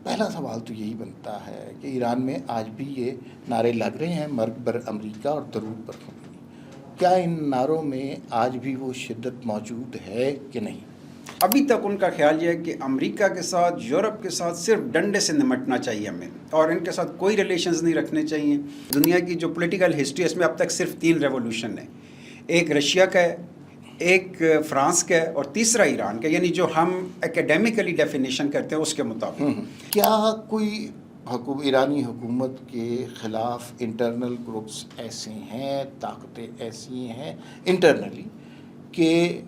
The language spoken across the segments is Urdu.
پہلا سوال تو یہی بنتا ہے کہ ایران میں آج بھی یہ نعرے لگ رہے ہیں، مرگ بر امریکہ اور درود بر خمینی، کیا ان نعروں میں آج بھی وہ شدت موجود ہے کہ نہیں؟ ابھی تک ان کا خیال یہ ہے کہ امریکہ کے ساتھ، یورپ کے ساتھ صرف ڈنڈے سے نمٹنا چاہیے ہمیں، اور ان کے ساتھ کوئی ریلیشنز نہیں رکھنے چاہیے. دنیا کی جو پولیٹیکل ہسٹری ہے اس میں اب تک صرف 3 ریولوشن ہیں. ایک رشیا کا ہے، ایک فرانس کا ہے، اور تیسرا ایران کا، یعنی جو ہم اکیڈیمکلی ڈیفینیشن کرتے ہیں اس کے مطابق. کیا کوئی ایرانی حکومت کے خلاف انٹرنل گروپس ایسے ہیں، طاقتیں ایسی ہیں انٹرنلی کہ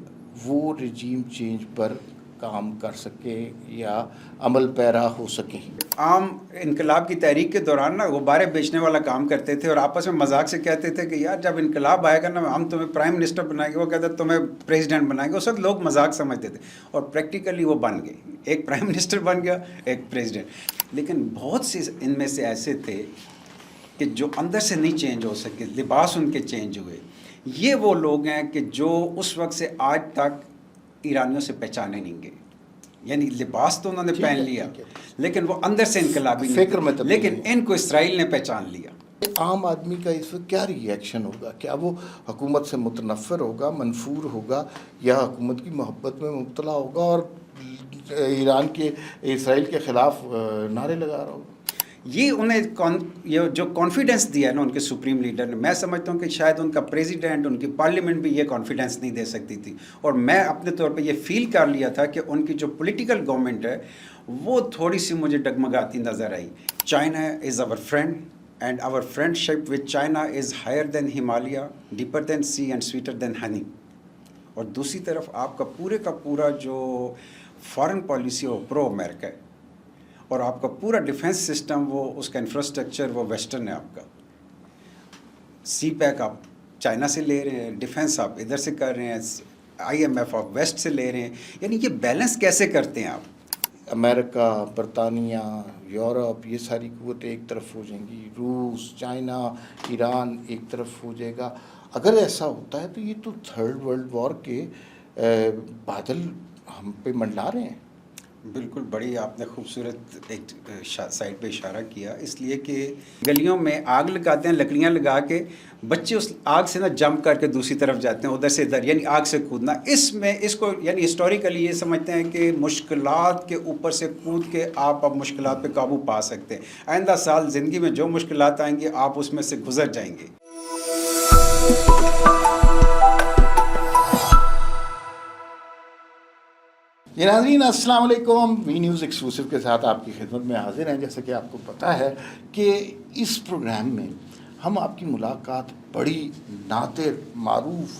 وہ رجیم چینج پر کام کر سکے یا عمل پیرا ہو سکیں؟ عام انقلاب کی تحریک کے دوران نا غبارے بیچنے والا کام کرتے تھے، اور آپس میں مذاق سے کہتے تھے کہ یار جب انقلاب آئے گا نا ہم تمہیں پرائم منسٹر بنائیں گے، وہ کہتے تمہیں پریزیڈنٹ بنائیں گے. اس وقت لوگ مذاق سمجھتے تھے، اور پریکٹیکلی وہ بن گئے. ایک پرائم منسٹر بن گیا، ایک پریزیڈنٹ. لیکن بہت سے ان میں سے ایسے تھے کہ جو اندر سے نہیں چینج ہو سکے، لباس ان کے چینج ہوئے. یہ وہ لوگ ہیں کہ جو اس وقت سے آج تک ایرانیوں سے پہچانے نہیں گئے. یعنی لباس تو انہوں نے پہن لیا لیکن وہ اندر سے انقلابی فکر میں نہیں، لیکن ان کو اسرائیل نے پہچان لیا. عام آدمی کا اس وقت کیا ری ایکشن ہوگا؟ کیا وہ حکومت سے متنفر ہوگا، منفور ہوگا، یا حکومت کی محبت میں مبتلا ہوگا اور ایران کے اسرائیل کے خلاف نعرے لگا رہا ہوگا؟ یہ انہیں یہ جو کانفیڈنس دیا ہے نا ان کے سپریم لیڈر نے، میں سمجھتا ہوں کہ شاید ان کا پریزیڈنٹ، ان کی پارلیمنٹ بھی یہ کانفیڈنس نہیں دے سکتی تھی. اور میں اپنے طور پہ یہ فیل کر لیا تھا کہ ان کی جو پولیٹیکل گورنمنٹ ہے وہ تھوڑی سی مجھے ڈگمگاتی نظر آئی. China is our friend and our friendship with China is higher than Himalaya, deeper than sea and sweeter than honey. اور دوسری طرف آپ کا پورا جو فارن پالیسی ہو پرو امریکہ ہے، اور آپ کا پورا ڈیفنس سسٹم، وہ اس کا انفراسٹرکچر وہ ویسٹرن ہے. آپ کا سی پیک آپ چائنا سے لے رہے ہیں، ڈیفنس آپ ادھر سے کر رہے ہیں، IMF آپ ویسٹ سے لے رہے ہیں. یعنی یہ بیلنس کیسے کرتے ہیں آپ؟ امریکہ، برطانیہ، یورپ، یہ ساری قوتیں ایک طرف ہو جائیں گی، روس، چائنا، ایران ایک طرف ہو جائے گا. اگر ایسا ہوتا ہے تو یہ تو تھرڈ ورلڈ وار کے بادل ہم پہ منڈلا رہے ہیں. بالکل، بڑی آپ نے خوبصورت ایک سائڈ پہ اشارہ کیا. اس لیے کہ گلیوں میں آگ لگاتے ہیں، لکڑیاں لگا کے بچے اس آگ سے جمپ کر کے دوسری طرف جاتے ہیں، ادھر سے ادھر، یعنی آگ سے کودنا. اس کو یعنی ہسٹوریکلی یہ سمجھتے ہیں کہ مشکلات کے اوپر سے کود کے آپ اب مشکلات پہ قابو پا سکتے ہیں. آئندہ سال زندگی میں جو مشکلات آئیں گی آپ اس میں سے گزر جائیں گے. ناظرین السلام علیکم. وی نیوز ایکسکلوسیو کے ساتھ آپ کی خدمت میں حاضر ہیں. جیسا کہ آپ کو پتہ ہے کہ اس پروگرام میں ہم آپ کی ملاقات بڑی نادر، معروف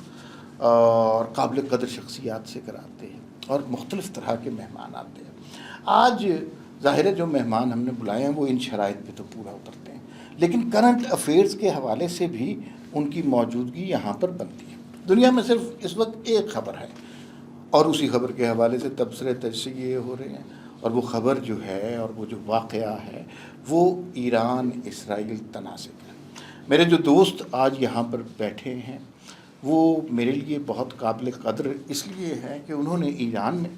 اور قابل قدر شخصیات سے کراتے ہیں، اور مختلف طرح کے مہمان آتے ہیں. آج ظاہر ہے جو مہمان ہم نے بلائے ہیں وہ ان شرائط پہ تو پورا اترتے ہیں، لیکن کرنٹ افیئرز کے حوالے سے بھی ان کی موجودگی یہاں پر بنتی ہے. دنیا میں صرف اس وقت ایک خبر ہے، اور اسی خبر کے حوالے سے تبصرے تجزیے ہو رہے ہیں، اور وہ خبر جو ہے اور وہ جو واقعہ ہے وہ ایران اسرائیل تنازع ہے. میرے جو دوست آج یہاں پر بیٹھے ہیں وہ میرے لیے بہت قابل قدر اس لیے ہے کہ انہوں نے ایران میں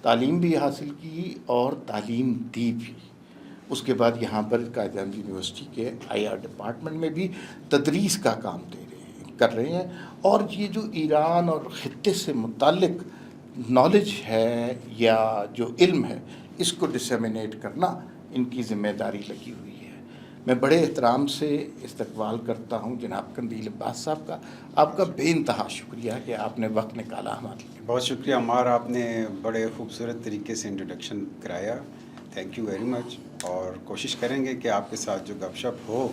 تعلیم بھی حاصل کی اور تعلیم دی بھی. اس کے بعد یہاں پر قائد اعظم یونیورسٹی کے IR ڈپارٹمنٹ میں بھی تدریس کا کام کر رہے ہیں. اور یہ جو ایران اور خطے سے متعلق نالج ہے یا جو علم ہے اس کو ڈسیمینیٹ کرنا ان کی ذمہ داری لگی ہوئی ہے. میں بڑے احترام سے استقبال کرتا ہوں جناب قندیل عباس صاحب کا. آپ کا بے انتہا شکریہ کہ آپ نے وقت نکالا ہمارے لیے. بہت شکریہ عمار، آپ نے بڑے خوبصورت طریقے سے انٹروڈکشن کرایا. Thank you very much. اور کوشش کریں گے کہ آپ کے ساتھ جو گپ شپ ہو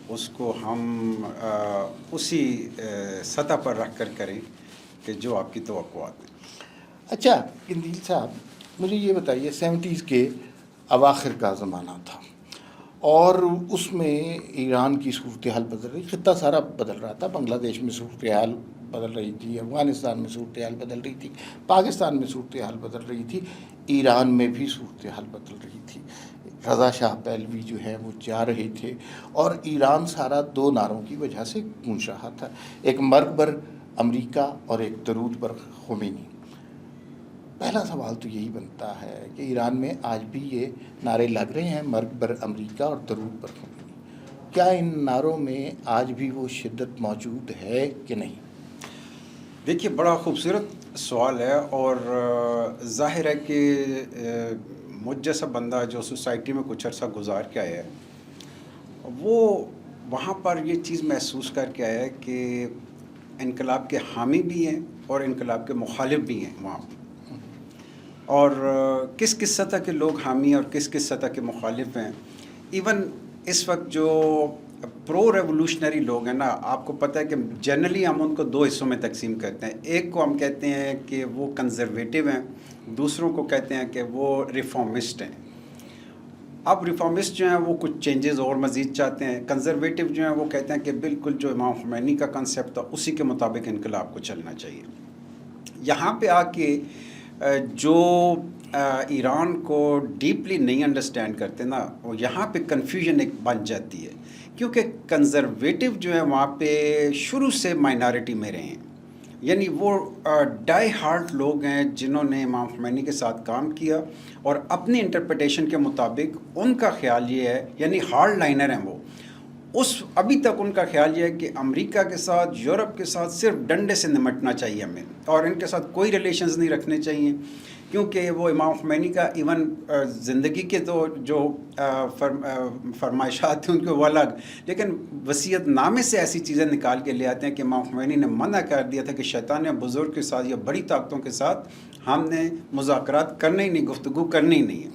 اس کو ہم اسی سطح پر رکھ کر کریں کہ جو آپ کی توقعات ہیں. اچھا قندیل صاحب، مجھے یہ بتائیے 70s کے اواخر کا زمانہ تھا اور اس میں ایران کی صورتحال بدل رہی، خطہ سارا بدل رہا تھا. بنگلہ دیش میں صورتحال بدل رہی تھی، افغانستان میں صورتحال بدل رہی تھی، پاکستان میں صورتحال بدل رہی تھی، ایران میں بھی صورتحال بدل رہی تھی. رضا شاہ پہلوی جو ہے وہ جا رہے تھے اور ایران سارا 2 نعروں کی وجہ سے گونج رہا تھا، ایک مرگ بر امریکہ اور ایک درود بر خمینی. پہلا سوال تو یہی بنتا ہے کہ ایران میں آج بھی یہ نعرے لگ رہے ہیں، مرگ بر امریکہ اور درود بر خمینی، کیا ان نعروں میں آج بھی وہ شدت موجود ہے کہ نہیں؟ دیکھیے بڑا خوبصورت سوال ہے، اور ظاہر ہے کہ مجھ جیسا بندہ جو سوسائٹی میں کچھ عرصہ گزار کے آیا ہے، وہ وہاں پر یہ چیز محسوس کر کے آیا ہے کہ انقلاب کے حامی بھی ہیں اور انقلاب کے مخالف بھی ہیں وہاں پہ، اور کس کس سطح کے لوگ حامی اور کس کس سطح کے مخالف ہیں۔ ایون اس وقت جو پرو ریولوشنری لوگ ہیں نا، آپ کو پتہ ہے کہ جنرلی ہم ان کو دو حصوں میں تقسیم کرتے ہیں۔ ایک کو ہم کہتے ہیں کہ وہ کنزرویٹو ہیں، دوسروں کو کہتے ہیں کہ وہ ریفارمسٹ ہیں۔ اب ریفارمسٹ جو ہیں وہ کچھ چینجز اور مزید چاہتے ہیں، کنزرویٹو جو ہیں وہ کہتے ہیں کہ بالکل جو امام خمینی کا کنسیپٹ تھا اسی کے مطابق انقلاب کو چلنا چاہیے۔ یہاں پہ آ کے جو ایران کو ڈیپلی نہیں انڈرسٹینڈ کرتے نا، وہ یہاں پہ کنفیوژن ایک بن جاتی ہے، کیونکہ کنزرویٹو جو ہے وہاں پہ شروع سے مائنارٹی میں رہے ہیں، یعنی وہ ڈائی ہارڈ لوگ ہیں جنہوں نے امام خمینی کے ساتھ کام کیا، اور اپنی انٹرپریٹیشن کے مطابق ان کا خیال یہ ہے، یعنی ہارڈ لائنر ہیں وہ، ابھی تک ان کا خیال یہ ہے کہ امریکہ کے ساتھ، یورپ کے ساتھ صرف ڈنڈے سے نمٹنا چاہیے ہمیں، اور ان کے ساتھ کوئی ریلیشنز نہیں رکھنے چاہیے، کیونکہ وہ امام خمینی کا ایون زندگی کے تو جو فرمائشات تھیں ان کے وہ الگ، لیکن وصیت نامے سے ایسی چیزیں نکال کے لے آتے ہیں کہ امام خمینی نے منع کر دیا تھا کہ شیطان بزرگ کے ساتھ یا بڑی طاقتوں کے ساتھ ہم نے مذاکرات کرنے ہی نہیں، گفتگو کرنی ہی نہیں ہے۔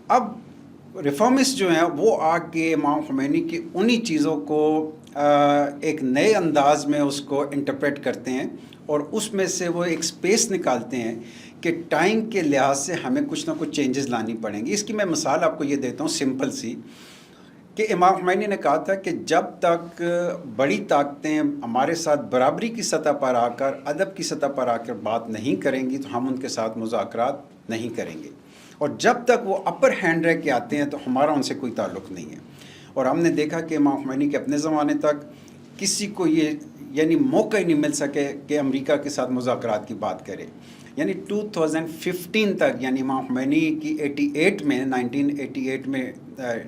اب ریفارمسٹ جو ہیں وہ آ کے امام خمینی کی انہی چیزوں کو ایک نئے انداز میں اس کو انٹرپریٹ کرتے ہیں، اور اس میں سے وہ ایک سپیس نکالتے ہیں کہ ٹائم کے لحاظ سے ہمیں کچھ نہ کچھ چینجز لانی پڑیں گی۔ اس کی میں مثال آپ کو یہ دیتا ہوں سمپل سی، کہ امام خمینی نے کہا تھا کہ جب تک بڑی طاقتیں ہمارے ساتھ برابری کی سطح پر آ کر، ادب کی سطح پر آ کر بات نہیں کریں گی تو ہم ان کے ساتھ مذاکرات نہیں کریں گے، اور جب تک وہ اپر ہینڈ رہ کے آتے ہیں تو ہمارا ان سے کوئی تعلق نہیں ہے۔ اور ہم نے دیکھا کہ امام خمینی کے اپنے زمانے تک کسی کو یہ یعنی موقع ہی نہیں مل سکے کہ امریکہ کے ساتھ مذاکرات کی بات کرے، یعنی 2015 تک، یعنی امام خمینی کی 1988 میں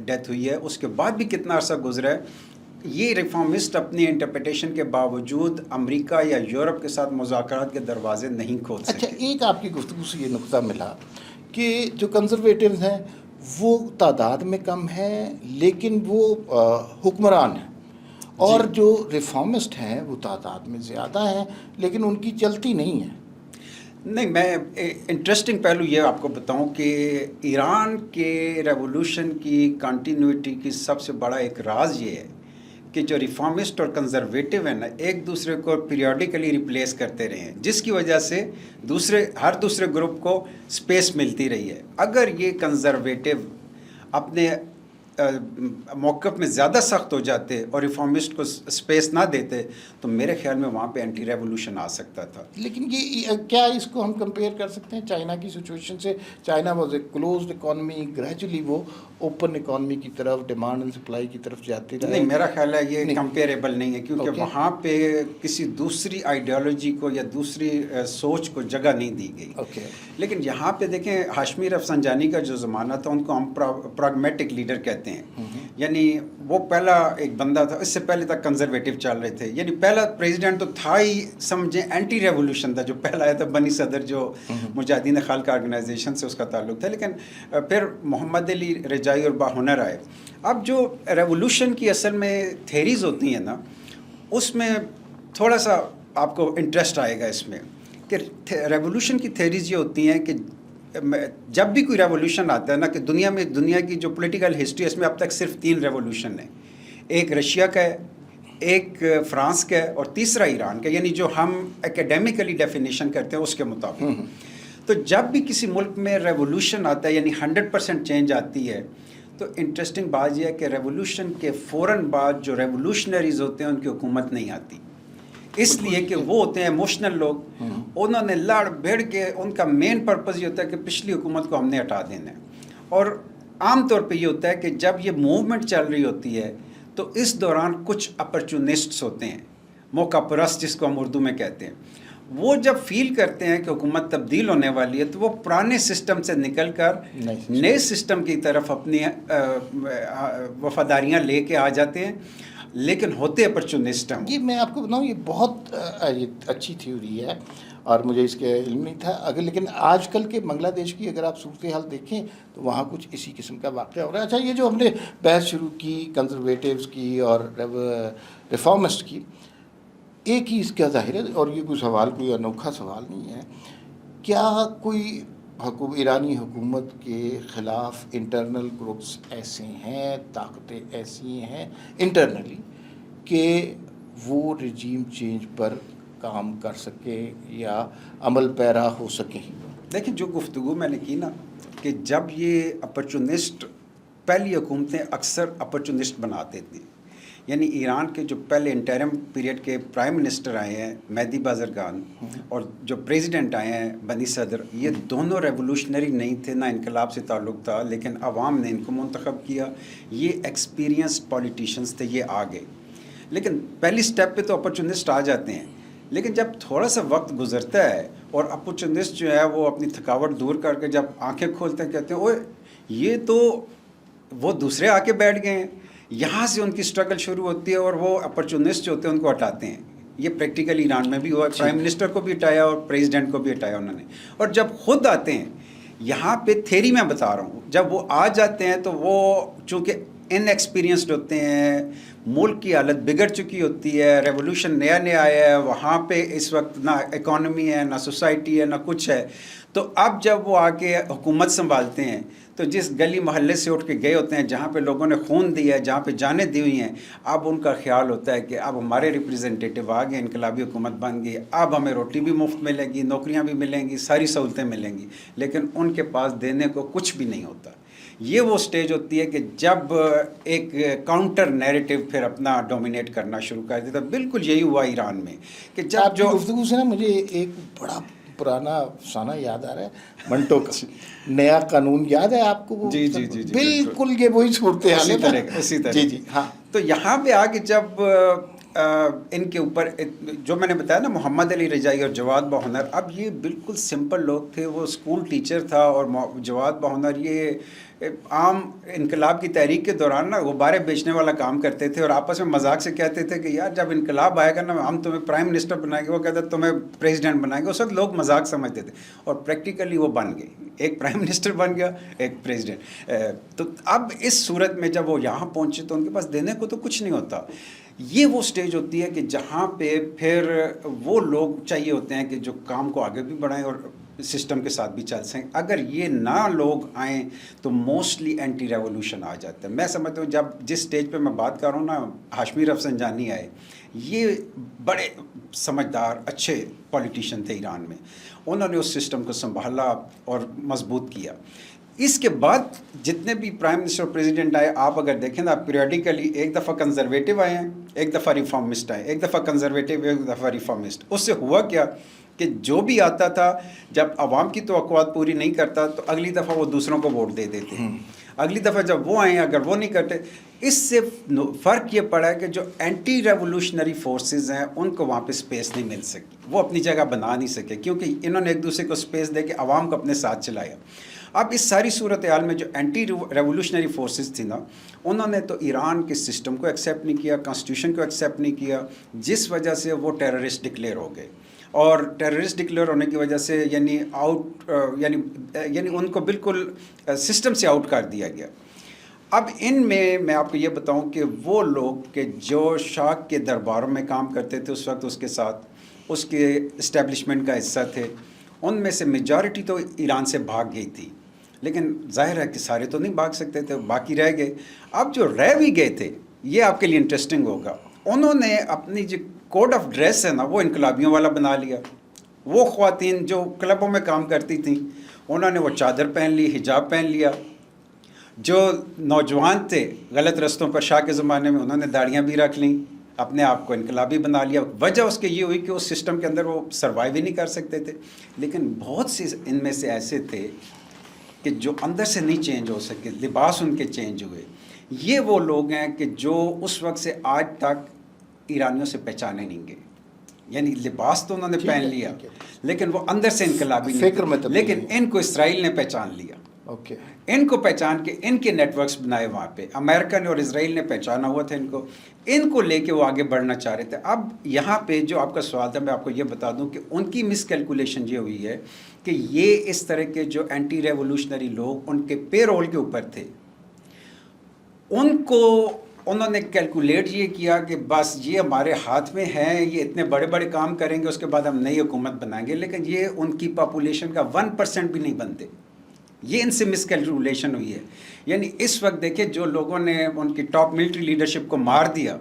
ڈیتھ ہوئی ہے، اس کے بعد بھی کتنا عرصہ گزرا ہے، یہ ریفارمسٹ اپنی انٹرپریٹیشن کے باوجود امریکہ یا یورپ کے ساتھ مذاکرات کے دروازے نہیں کھول سکے۔ اچھا، ایک آپ کی گفتگو سے یہ نقطہ ملا کہ جو کنزرویٹیوز ہیں وہ تعداد میں کم ہیں لیکن وہ حکمران ہیں، اور جو ریفارمسٹ ہیں وہ تعداد میں زیادہ ہیں لیکن ان کی چلتی نہیں ہے۔ نہیں، میں انٹرسٹنگ پہلو یہ آپ کو بتاؤں کہ ایران کے ریولوشن کی کنٹینیوٹی کی سب سے بڑا ایک راز یہ ہے کہ جو ریفارمسٹ اور کنزرویٹو ہیں نا، ایک دوسرے کو پیریوڈیکلی ریپلیس کرتے رہے ہیں، جس کی وجہ سے ہر دوسرے گروپ کو سپیس ملتی رہی ہے۔ اگر یہ کنزرویٹو اپنے موقف میں زیادہ سخت ہو جاتے اور ریفارمسٹ کو سپیس نہ دیتے تو میرے خیال میں وہاں پہ اینٹی ریولوشن آ سکتا تھا۔ لیکن یہ کیا اس کو ہم کمپیئر کر سکتے ہیں چائنا کی سچویشن سے؟ China was a closed economy, gradually وہ اوپن اکانومی کی طرف، ڈیمانڈ اینڈ سپلائی کی طرف جاتے رہے۔ نہیں، میرا خیال ہے یہ کمپیریبل نہیں ہے، کیونکہ وہاں پہ کسی دوسری آئیڈیالوجی کو یا دوسری سوچ کو جگہ نہیں دی گئی۔ لیکن یہاں پہ دیکھیں، ہاشمی رفسنجانی کا جو زمانہ تھا ان کو ہم پراگمیٹک لیڈر کہتے ہیں، یعنی وہ پہلا ایک بندہ تھا، اس سے پہلے تک کنزرویٹو چل رہے تھے، یعنی پہلا پریزیڈنٹ تو تھا ہی، سمجھیں اینٹی ریولوشن تھا جو پہلا آیا تھا، بنی صدر جو مجاہدین خلق آرگنائزیشن سے اس کا تعلق تھا، لیکن پھر محمد علی رجائی اور باہنر آئے۔ اب جو ریولوشن کی اصل میں تھیریز ہوتی ہیں نا، اس میں تھوڑا سا آپ کو انٹرسٹ آئے گا اس میں، کہ ریولوشن کی تھیریز یہ ہوتی ہیں کہ جب بھی کوئی ریولوشن آتا ہے نا، کہ دنیا کی جو پولیٹیکل ہسٹری ہے اس میں اب تک صرف 3 ریولوشن ہیں، ایک رشیا کا ہے، ایک فرانس کا ہے، اور تیسرا ایران کا، یعنی جو ہم اکیڈیمکلی ڈیفینیشن کرتے ہیں اس کے مطابق۔ تو جب بھی کسی ملک میں ریولوشن آتا ہے، یعنی 100% چینج آتی ہے، تو انٹرسٹنگ بات یہ ہے کہ ریولوشن کے فوراً بعد جو ریولوشنریز ہوتے ہیں ان کی حکومت نہیں آتی، اس لیے کہ وہ ہوتے ہیں ایموشنل لوگ، انہوں نے لڑ بھیڑ کے، ان کا مین پرپز یہ ہوتا ہے کہ پچھلی حکومت کو ہم نے ہٹا دینا ہے۔ اور عام طور پہ یہ ہوتا ہے کہ جب یہ موومنٹ چل رہی ہوتی ہے تو اس دوران کچھ اپرچونسٹس ہوتے ہیں، موقع پرست جس کو ہم اردو میں کہتے ہیں، وہ جب فیل کرتے ہیں کہ حکومت تبدیل ہونے والی ہے تو وہ پرانے سسٹم سے نکل کر نئے سسٹم کی طرف اپنی وفاداریاں لے کے آ جاتے ہیں، لیکن ہوتے اپرچونسٹ ہیں۔ یہ میں آپ کو بتاؤں، یہ بہت اچھی تھیوری ہے اور مجھے اس کے علم نہیں تھا، اگر لیکن آج کل کے بنگلہ دیش کی اگر آپ صورتحال دیکھیں تو وہاں کچھ اسی قسم کا واقعہ ہو رہا ہے۔ اچھا، یہ جو ہم نے بحث شروع کی کنزرویٹیوز کی اور ریفارمسٹ کی، ایک ہی اس کا ظاہر ہے، اور یہ کوئی سوال کوئی انوکھا سوال نہیں ہے، کیا کوئی ایرانی حکومت کے خلاف انٹرنل گروپس ایسے ہیں، طاقتیں ایسی ہیں انٹرنلی کہ وہ رجیم چینج پر کام کر سکیں یا عمل پیرا ہو سکیں؟ دیکھیں، جو گفتگو میں نے کی نا کہ جب یہ اپرچونسٹ، پہلی حکومتیں اکثر اپرچونسٹ بناتے تھیں، یعنی ایران کے جو پہلے انٹرم پیریڈ کے پرائم منسٹر آئے ہیں مہدی بازرگان، اور جو پریزیڈنٹ آئے ہیں بنی صدر، یہ دونوں ریولوشنری نہیں تھے، نہ انقلاب سے تعلق تھا، لیکن عوام نے ان کو منتخب کیا، یہ ایکسپیرینسڈ پولیٹیشینز تھے، یہ آ گئے۔ لیکن پہلی سٹیپ پہ تو اپرچونسٹ آ جاتے ہیں، لیکن جب تھوڑا سا وقت گزرتا ہے اور اپرچونسٹ جو ہے وہ اپنی تھکاوٹ دور کر کے جب آنکھیں کھولتے ہیں، کہتے ہیں اوے یہ تو وہ دوسرے آ کے بیٹھ گئے ہیں، یہاں سے ان کی سٹرگل شروع ہوتی ہے اور وہ اپرچونسٹ جو ہوتے ہیں ان کو ہٹاتے ہیں۔ یہ پریکٹیکلی ایران میں بھی ہوا، پرائم منسٹر کو بھی ہٹایا اور پریزیڈنٹ کو بھی ہٹایا انہوں نے۔ اور جب خود آتے ہیں، یہاں پہ تھیری میں بتا رہا ہوں، جب وہ آ جاتے ہیں تو وہ چونکہ ان ایکسپیرینسڈ ہوتے ہیں، ملک کی حالت بگڑ چکی ہوتی ہے، ریولوشن نیا نیا آیا ہے، وہاں پہ اس وقت نہ اکانومی ہے، نہ سوسائٹی ہے، نہ کچھ ہے، تو اب جب وہ آ کے حکومت سنبھالتے ہیں تو جس گلی محلے سے اٹھ کے گئے ہوتے ہیں، جہاں پہ لوگوں نے خون دیا ہے، جہاں پہ جانیں دی ہوئی ہیں، اب ان کا خیال ہوتا ہے کہ اب ہمارے ریپریزنٹیٹیو آ گئے، انقلابی حکومت بن گئی، اب ہمیں روٹی بھی مفت ملے گی، نوکریاں بھی ملیں گی، ساری سہولتیں ملیں گی، لیکن ان کے پاس دینے کو کچھ بھی نہیں ہوتا۔ یہ وہ سٹیج ہوتی ہے کہ جب ایک کاؤنٹر نیریٹو پھر اپنا ڈومینیٹ کرنا شروع کر دیتا۔ بالکل یہی ہوا ایران میں کہ جب آپ کی گفتگو سے نا مجھے ایک بڑا پرانا افسانہ یاد آ رہا ہے، منٹو کا نیا قانون یاد ہے آپ کو؟ جی جی جی، بالکل یہ وہی صورتحال ہے، اسی طرح۔ جی جی ہاں۔ تو یہاں پہ آ کے جب ان کے اوپر جو میں نے بتایا نا، محمد علی رجائی اور جواد باہنر، اب یہ بالکل سمپل لوگ تھے، وہ اسکول ٹیچر تھا، اور جواد باہنر یہ عام انقلاب کی تحریک کے دوران نا غبارے بیچنے والا کام کرتے تھے، اور آپس میں مذاق سے کہتے تھے کہ یار جب انقلاب آئے گا نا ہم تمہیں پرائم منسٹر بنائیں گے، وہ کہتے تمہیں پریزیڈنٹ بنائیں گے۔ اس وقت لوگ مذاق سمجھتے تھے، اور پریکٹیکلی وہ بن گئے، ایک پرائم منسٹر بن گیا، ایک پریزیڈنٹ۔ تو اب اس صورت میں جب وہ یہاں پہنچے تو ان کے پاس دینے کو تو کچھ نہیں ہوتا۔ یہ وہ سٹیج ہوتی ہے کہ جہاں پہ پھر وہ لوگ چاہیے ہوتے ہیں کہ جو کام کو آگے بھی بڑھائیں اور سسٹم کے ساتھ بھی چل سکیں۔ اگر یہ نہ لوگ آئیں تو موسٹلی اینٹی ریولوشن آ جاتا ہے۔ میں سمجھتا ہوں جب جس سٹیج پہ میں بات کر رہا ہوں نا، ہاشمی رفسنجانی آئے، یہ بڑے سمجھدار اچھے پولیٹیشین تھے ایران میں، انہوں نے اس سسٹم کو سنبھالا اور مضبوط کیا۔ اس کے بعد جتنے بھی پرائم منسٹر اور پریزیڈنٹ آئے، آپ اگر دیکھیں نا پیریوڈیکلی، ایک دفعہ کنزرویٹو آئے ہیں، ایک دفعہ ریفارمسٹ آئے، ایک دفعہ کنزرویٹو، ایک دفعہ ریفارمسٹ۔ اس سے ہوا کیا کہ جو بھی آتا تھا جب عوام کی توقعات پوری نہیں کرتا تو اگلی دفعہ وہ دوسروں کو ووٹ دے دیتے، اگلی دفعہ جب وہ آئیں اگر وہ نہیں کرتے۔ اس سے فرق یہ پڑا ہے کہ جو اینٹی ریولوشنری فورسز ہیں ان کو وہاں پہ سپیس نہیں مل سکی، وہ اپنی جگہ بنا نہیں سکے، کیونکہ انہوں نے ایک دوسرے کو سپیس دے کے عوام کو اپنے ساتھ چلایا۔ اب اس ساری صورتحال میں جو اینٹی ریولوشنری فورسز تھی نا، انہوں نے تو ایران کے سسٹم کو ایکسیپٹ نہیں کیا، کانسٹیٹیوشن کو ایکسیپٹ نہیں کیا، جس وجہ سے وہ ٹیررسٹ ڈکلیئر ہو گئے، اور ٹیررسٹ ڈکلیئر ہونے کی وجہ سے یعنی ان کو بالکل سسٹم سے آؤٹ کر دیا گیا۔ اب ان میں آپ کو یہ بتاؤں کہ وہ لوگ کہ جو شاہ کے درباروں میں کام کرتے تھے اس وقت، اس کے ساتھ اس کے اسٹیبلشمنٹ کا حصہ تھے، ان میں سے میجارٹی تو ایران سے بھاگ گئی تھی، لیکن ظاہر ہے کہ سارے تو نہیں بھاگ سکتے تھے، باقی رہ گئے۔ اب جو رہ بھی گئے تھے، یہ آپ کے لیے انٹرسٹنگ ہوگا، انہوں نے اپنی جو کوڈ آف ڈریس ہے نا وہ انقلابیوں والا بنا لیا۔ وہ خواتین جو کلبوں میں کام کرتی تھیں انہوں نے وہ چادر پہن لی، حجاب پہن لیا۔ جو نوجوان تھے غلط رستوں پر شاہ کے زمانے میں، انہوں نے داڑیاں بھی رکھ لیں، اپنے آپ کو انقلابی بنا لیا۔ وجہ اس کے یہ ہوئی کہ اس سسٹم کے اندر وہ سروائیو ہی نہیں کر سکتے تھے۔ لیکن بہت سی ان میں سے ایسے تھے کہ جو اندر سے نہیں چینج ہو سکے، لباس ان کے چینج ہوئے۔ یہ وہ لوگ ہیں کہ جو اس وقت سے آج تک ایرانیوں سے پہچانے نہیں گئے۔ یعنی لباس تو انہوں نے ٹھیک ہے، پہن لیا ٹھیک ہے۔ لیکن وہ اندر سے انقلابی فکر میں نہیں تھے، تبدیلی لیکن نہیں۔ ان کو اسرائیل نے پہچان لیا، اوکے، ان کو پہچان کے ان کے نیٹ ورکس بنائے وہاں پہ، امریکہ نے اور اسرائیل نے پہچانا ہوا تھا ان کو لے کے وہ آگے بڑھنا چاہ رہے تھے۔ اب یہاں پہ جو آپ کا سوال تھا، میں آپ کو یہ بتا دوں کہ ان کی مس کیلکولیشن یہ ہوئی ہے کہ یہ اس طرح کے جو اینٹی ریولوشنری لوگ ان کے پے رول کے اوپر تھے، ان کو انہوں نے کیلکولیٹ یہ کیا کہ بس یہ ہمارے ہاتھ میں ہیں، یہ اتنے بڑے بڑے کام کریں گے، اس کے بعد ہم نئی حکومت بنائیں گے، لیکن یہ ان کی پاپولیشن کا 1% بھی نہیں بنتے۔ یہ ان سے مس کیلکولیشن ہوئی ہے۔ یعنی اس وقت دیکھیں جو لوگوں نے ان کی ٹاپ ملٹری لیڈرشپ کو مار دیا،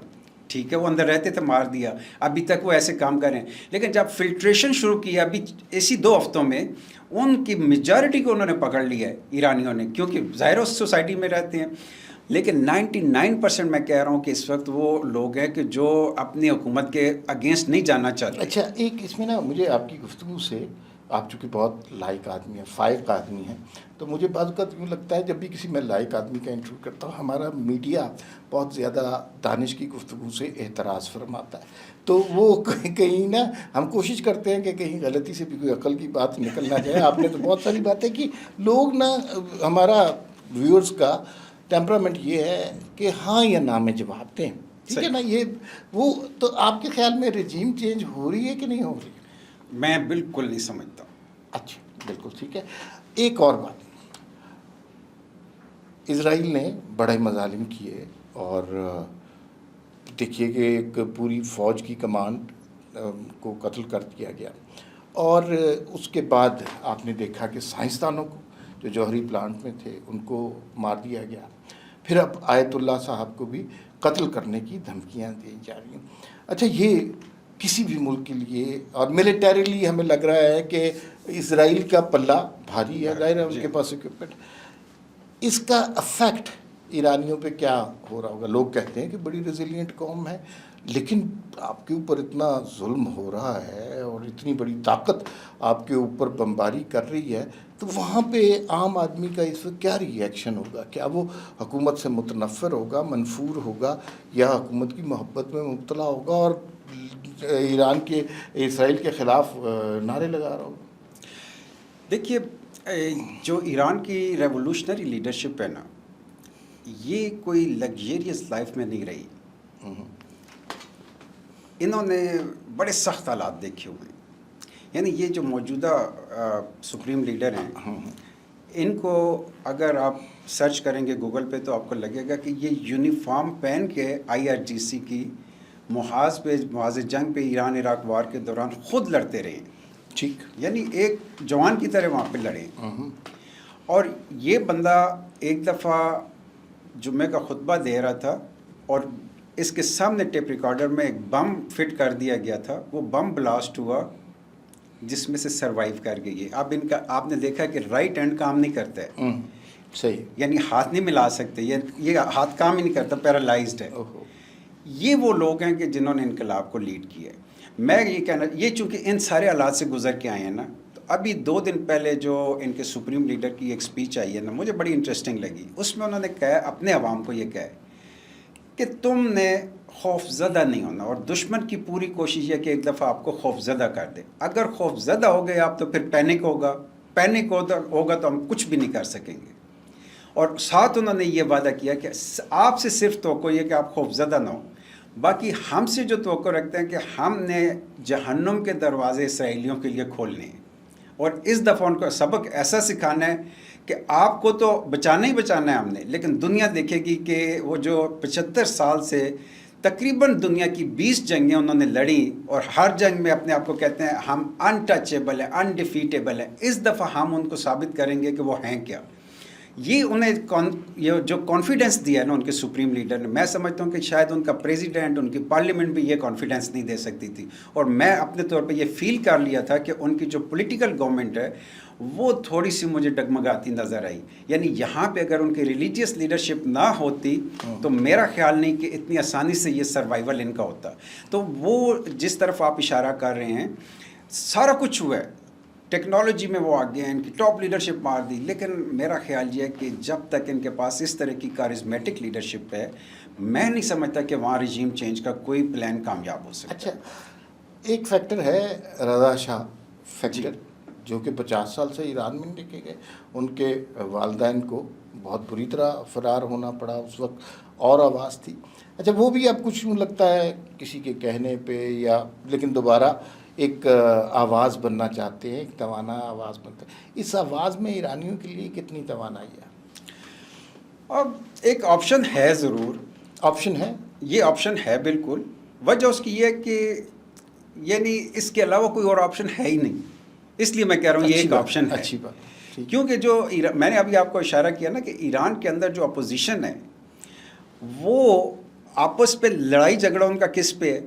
ٹھیک ہے وہ اندر رہتے تھے، مار دیا، ابھی تک وہ ایسے کام کریں، لیکن جب فلٹریشن شروع کیا ابھی اسی 2 ہفتوں میں، ان کی میجارٹی کو انہوں نے پکڑ لیا ہے ایرانیوں نے، کیونکہ ظاہر اس سوسائٹی میں رہتے ہیں۔ لیکن 99% میں کہہ رہا ہوں کہ اس وقت وہ لوگ ہیں کہ جو اپنی حکومت کے اگینسٹ نہیں جانا چاہتے۔ اچھا، ایک اس میں نا مجھے آپ کی گفتگو سے، آپ چونکہ بہت لائق آدمی ہیں، فائق آدمی ہیں، تو مجھے بعض اوقات یوں لگتا ہے جب بھی کسی میں لائق آدمی کا انٹرویو کرتا ہوں، ہمارا میڈیا بہت زیادہ دانش کی گفتگو سے احتراز فرماتا ہے، تو وہ کہیں نا ہم کوشش کرتے ہیں کہ کہیں غلطی سے بھی کوئی عقل کی بات نکل نہ جائے۔ آپ نے تو بہت ساری باتیں کی، لوگ نا ہمارا ویورز کا ٹیمپرامنٹ یہ ہے کہ ہاں یا نہ میں جواب دیں، ٹھیک ہے نا؟ یہ وہ تو آپ کے خیال میں رجیم چینج ہو رہی ہے کہ نہیں ہو رہی؟ میں بالکل نہیں سمجھتا۔ اچھا، بالکل ٹھیک ہے۔ ایک اور بات، اسرائیل نے بڑے مظالم کیے اور دیکھیے کہ ایک پوری فوج کی کمانڈ کو قتل کر دیا گیا، اور اس کے بعد آپ نے دیکھا کہ سائنسدانوں کو جو جوہری پلانٹ میں تھے ان کو مار دیا گیا، پھر اب آیت اللہ صاحب کو بھی قتل کرنے کی دھمکیاں دی جا رہی ہیں۔ اچھا، یہ کسی بھی ملک کے لیے اور ملیٹریلی ہمیں لگ رہا ہے کہ اسرائیل کا پلہ بھاری ہے، ظاہر ہے ان کے پاس اکوپمنٹ، اس کا افیکٹ ایرانیوں پہ کیا ہو رہا ہوگا؟ لوگ کہتے ہیں کہ بڑی ریزیلینٹ قوم ہے، لیکن آپ کے اوپر اتنا ظلم ہو رہا ہے اور اتنی بڑی طاقت آپ کے اوپر بمباری کر رہی ہے، تو وہاں پہ عام آدمی کا اس وقت کیا ری ایکشن ہوگا؟ کیا وہ حکومت سے متنفر ہوگا، منفور ہوگا، یا حکومت کی محبت میں مبتلا ہوگا اور ایران کے اسرائیل کے خلاف نعرے لگا رہا ہوگا؟ دیکھیے، جو ایران کی ریولوشنری لیڈرشپ ہے نا، یہ کوئی لگژریس لائف میں نہیں رہی، انہوں نے بڑے سخت حالات دیکھے ہوئے ہیں۔ یعنی یہ جو موجودہ سپریم لیڈر ہیں، ان کو اگر آپ سرچ کریں گے گوگل پہ تو آپ کو لگے گا کہ یہ یونیفارم پہن کے IRGC کی محاذ جنگ پہ ایران عراق وار کے دوران خود لڑتے رہے، ٹھیک، یعنی ایک جوان کی طرح وہاں پہ لڑے۔ اور یہ بندہ ایک دفعہ جمعے کا خطبہ دے رہا تھا اور اس کے سامنے ٹیپ ریکارڈر میں ایک بم فٹ کر دیا گیا تھا، وہ بم بلاسٹ ہوا جس میں سے سروائیو کر گئی ہے۔ اب ان کا آپ نے دیکھا کہ رائٹ ہینڈ کام نہیں کرتا ہے، صحیح، یعنی ہاتھ نہیں ملا سکتے، یہ ہاتھ کام ہی نہیں کرتا، پیرالائزڈ ہے۔ یہ وہ لوگ ہیں کہ جنہوں نے انقلاب کو لیڈ کیا ہے۔ میں یہ کہنا، یہ چونکہ ان سارے حالات سے گزر کے آئے ہیں نا، تو ابھی 2 دن پہلے جو ان کے سپریم لیڈر کی ایک سپیچ آئی ہے نا، مجھے بڑی انٹرسٹنگ لگی۔ اس میں انہوں نے کہا، اپنے عوام کو یہ کہا کہ تم نے خوف زدہ نہیں ہونا، اور دشمن کی پوری کوشش ہے کہ ایک دفعہ آپ کو خوف زدہ کر دے۔ اگر خوف زدہ ہو گئے آپ تو پھر پینک ہوگا تو ہم کچھ بھی نہیں کر سکیں گے۔ اور ساتھ انہوں نے یہ وعدہ کیا کہ آپ سے صرف توقع یہ کہ آپ خوف زدہ نہ ہو، باقی ہم سے جو توقع رکھتے ہیں کہ ہم نے جہنم کے دروازے اسرائیلیوں کے لیے کھولنے ہیں، اور اس دفعہ ان کو سبق ایسا سکھانا ہے کہ آپ کو تو بچانا ہی بچانا ہے ہم نے، لیکن دنیا دیکھے گی کہ وہ جو 75 سال سے تقریباً دنیا کی 20 جنگیں انہوں نے لڑیں، اور ہر جنگ میں اپنے آپ کو کہتے ہیں ہم انٹچیبل ہیں، انڈیفیٹیبل ہیں، اس دفعہ ہم ان کو ثابت کریں گے کہ وہ ہیں کیا۔ یہ انہیں یہ جو کانفیڈنس دیا ہے نا ان کے سپریم لیڈر نے، میں سمجھتا ہوں کہ شاید ان کا پریزیڈنٹ، ان کی پارلیمنٹ بھی یہ کانفیڈنس نہیں دے سکتی تھی، اور میں اپنے طور پہ یہ فیل کر لیا تھا کہ ان کی جو پولیٹیکل گورنمنٹ ہے وہ تھوڑی سی مجھے ڈگمگاتی نظر آئی۔ یعنی یہاں پہ اگر ان کی ریلیجیس لیڈرشپ نہ ہوتی تو میرا خیال نہیں کہ اتنی آسانی سے یہ سروائیول ان کا ہوتا۔ تو وہ جس طرف آپ اشارہ کر رہے ہیں، سارا کچھ ہوا ہے، ٹیکنالوجی میں وہ آگے ہیں، ان کی ٹاپ لیڈرشپ مار دی، لیکن میرا خیال یہ ہے کہ جب تک ان کے پاس اس طرح کی کارزمیٹک لیڈرشپ ہے، میں نہیں سمجھتا کہ وہاں رجیم چینج کا کوئی پلان کامیاب ہو سکتا۔ اچھا، ایک فیکٹر ہے رضا شاہ فیکٹر، جو کہ 50 سال سے ایران میں لے کے گئے. ان کے والدین کو بہت بری طرح فرار ہونا پڑا اس وقت، اور آواز تھی. اچھا وہ بھی اب کچھ لگتا ہے کسی کے کہنے پہ یا لیکن دوبارہ ایک آواز بننا چاہتے ہیں، ایک توانا آواز بنتا ہے. اس آواز میں ایرانیوں کے لیے کتنی توانائی ہے؟ اب ایک آپشن ہے ضرور. آپشن ہے، یہ آپشن ہے بالکل. وجہ اس کی یہ ہے کہ یعنی اس کے علاوہ کوئی اور آپشن ہے ہی نہیں. اس لیے میں کہہ رہا ہوں یہ ایک آپشن ہے. اچھی بات. کیونکہ جو میں نے ابھی آپ کو اشارہ کیا نا کہ ایران کے اندر جو اپوزیشن ہے وہ آپس پہ لڑائی جھگڑا ان کا کس پہ ہے؟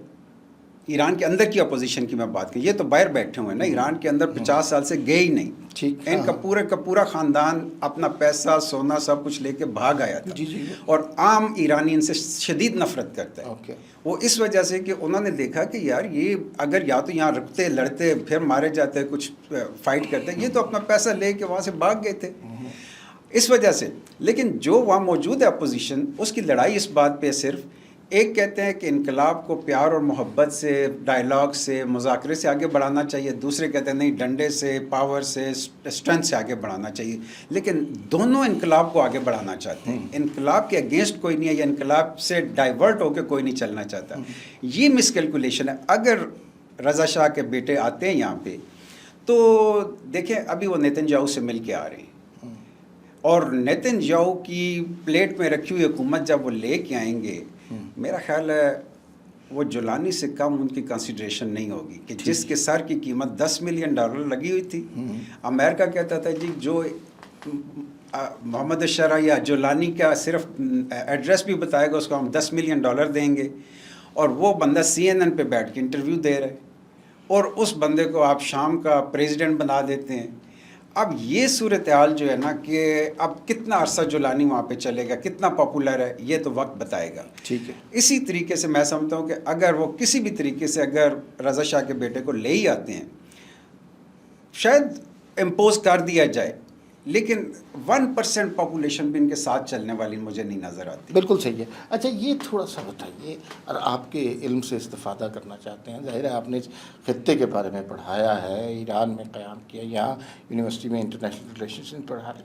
ایران کے اندر کی اپوزیشن کی میں بات کروں. یہ تو باہر بیٹھے ہوئے ہیں نا، ایران کے اندر 50 سال سے گئے ہی نہیں. ٹھیک، ان کا پورا خاندان اپنا پیسہ سونا سب کچھ لے کے بھاگ آیا تھا. جی. اور عام ایرانی ان سے شدید نفرت کرتا ہے. اوکے. وہ اس وجہ سے کہ انہوں نے دیکھا کہ یار یہ اگر یا تو یہاں رکتے لڑتے پھر مارے جاتے کچھ فائٹ کرتے، یہ تو اپنا پیسہ لے کے وہاں سے بھاگ گئے تھے اس وجہ سے. لیکن جو وہاں موجود ہے اپوزیشن، اس کی لڑائی اس بات پہ صرف ایک کہتے ہیں کہ انقلاب کو پیار اور محبت سے، ڈائلاگ سے، مذاکرے سے آگے بڑھانا چاہیے. دوسرے کہتے ہیں نہیں، ڈنڈے سے، پاور سے، اسٹرینتھ سے آگے بڑھانا چاہیے. لیکن دونوں انقلاب کو آگے بڑھانا چاہتے ہیں. انقلاب کے اگینسٹ کوئی نہیں ہے، یا انقلاب سے ڈائیورٹ ہو کے کوئی نہیں چلنا چاہتا. یہ مس کیلکولیشن ہے. اگر رضا شاہ کے بیٹے آتے ہیں یہاں پہ تو دیکھیں ابھی وہ نیتن یاہو سے مل کے آ رہے ہیں، اور نیتن یاہو کی پلیٹ میں رکھی ہوئی حکومت جب وہ لے کے آئیں گے، میرا خیال ہے وہ جولانی سے کم ان کی کنسیڈریشن نہیں ہوگی کہ جس کے سر کی قیمت $10 ملین لگی ہوئی تھی. امریکہ کہتا تھا جی جو محمد اشرا یا جولانی کا صرف ایڈریس بھی بتائے گا اس کو ہم $10 ملین دیں گے. اور وہ بندہ CNN پہ بیٹھ کے انٹرویو دے رہے، اور اس بندے کو آپ شام کا پریزیڈنٹ بنا دیتے ہیں. اب یہ صورتحال جو ہے نا کہ اب کتنا عرصہ جولانی وہاں پہ چلے گا، کتنا پاپولر ہے، یہ تو وقت بتائے گا. ٹھیک ہے. اسی طریقے سے میں سمجھتا ہوں کہ اگر وہ کسی بھی طریقے سے اگر رضا شاہ کے بیٹے کو لے ہی آتے ہیں، شاید امپوز کر دیا جائے، لیکن 1% پاپولیشن بھی ان کے ساتھ چلنے والی مجھے نہیں نظر آتی. بالکل صحیح ہے. اچھا یہ تھوڑا سا بتائیے، اور آپ کے علم سے استفادہ کرنا چاہتے ہیں. ظاہر ہے آپ نے خطے کے بارے میں پڑھایا ہے، ایران میں قیام کیا، یہاں یونیورسٹی میں انٹرنیشنل ریلیشنز پڑھا رہے.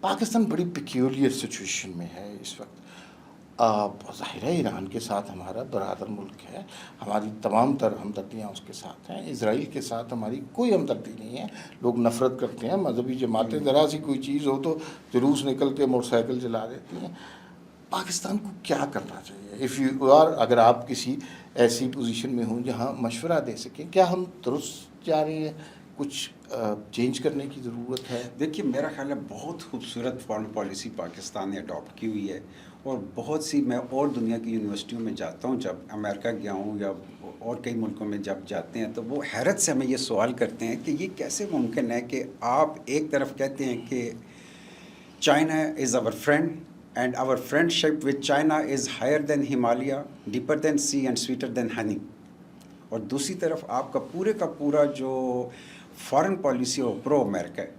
پاکستان بڑی پیکیولر سچویشن میں ہے اس وقت. ظاہر ہے ایران کے ساتھ ہمارا برادر ملک ہے، ہماری تمام تر ہمدردیاں اس کے ساتھ ہیں. اسرائیل کے ساتھ ہماری کوئی ہمدردی نہیں ہے. لوگ نفرت کرتے ہیں، مذہبی جماعتیں ذرا سی کوئی چیز ہو تو جلوس نکل کے موٹر سائیکل چلا دیتی ہیں. پاکستان کو کیا کرنا چاہیے اف یو آر، اگر آپ کسی ایسی پوزیشن میں ہوں جہاں مشورہ دے سکیں؟ کیا ہم درست جا رہے ہیں؟ کچھ چینج کرنے کی ضرورت ہے؟ دیکھیے میرا خیال ہے بہت خوبصورت فارن پالیسی پاکستان نے اڈاپٹ کی ہوئی ہے، اور بہت سی میں اور دنیا کی یونیورسٹیوں میں جاتا ہوں، جب امریکہ گیا ہوں یا اور کئی ملکوں میں جب جاتے ہیں تو وہ حیرت سے ہمیں یہ سوال کرتے ہیں کہ یہ کیسے ممکن ہے کہ آپ ایک طرف کہتے ہیں کہ China is our friend and our friendship with China is higher than Himalaya, deeper than sea and sweeter than honey, اور دوسری طرف آپ کا پورا جو فارن پالیسی وہ پرو امریکہ ہے،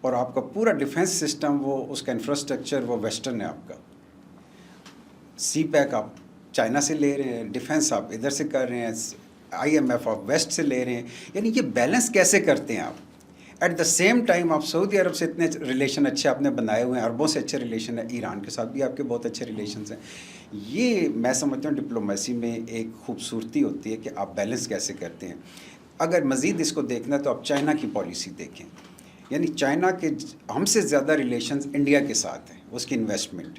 اور آپ کا پورا ڈیفنس سسٹم وہ اس کا انفراسٹرکچر وہ ویسٹرن ہے. آپ کا سی پیک آپ چائنا سے لے رہے ہیں، ڈیفنس آپ ادھر سے کر رہے ہیں، IMF آپ ویسٹ سے لے رہے ہیں. یعنی یہ بیلنس کیسے کرتے ہیں آپ؟ ایٹ دا سیم ٹائم آپ سعودی عرب سے اتنے ریلیشن اچھے آپ نے بنائے ہوئے ہیں، عربوں سے اچھے ریلیشن ہیں، ایران کے ساتھ بھی آپ کے بہت اچھے ریلیشنز ہیں. یہ میں سمجھتا ہوں ڈپلومیسی میں ایک خوبصورتی ہوتی ہے کہ آپ بیلنس کیسے کرتے ہیں. اگر مزید اس کو دیکھنا ہے تو آپ چائنا کی پالیسی دیکھیں. یعنی چائنا کے ہم سے زیادہ ریلیشنز انڈیا کے ساتھ ہیں، اس کی انویسٹمنٹ.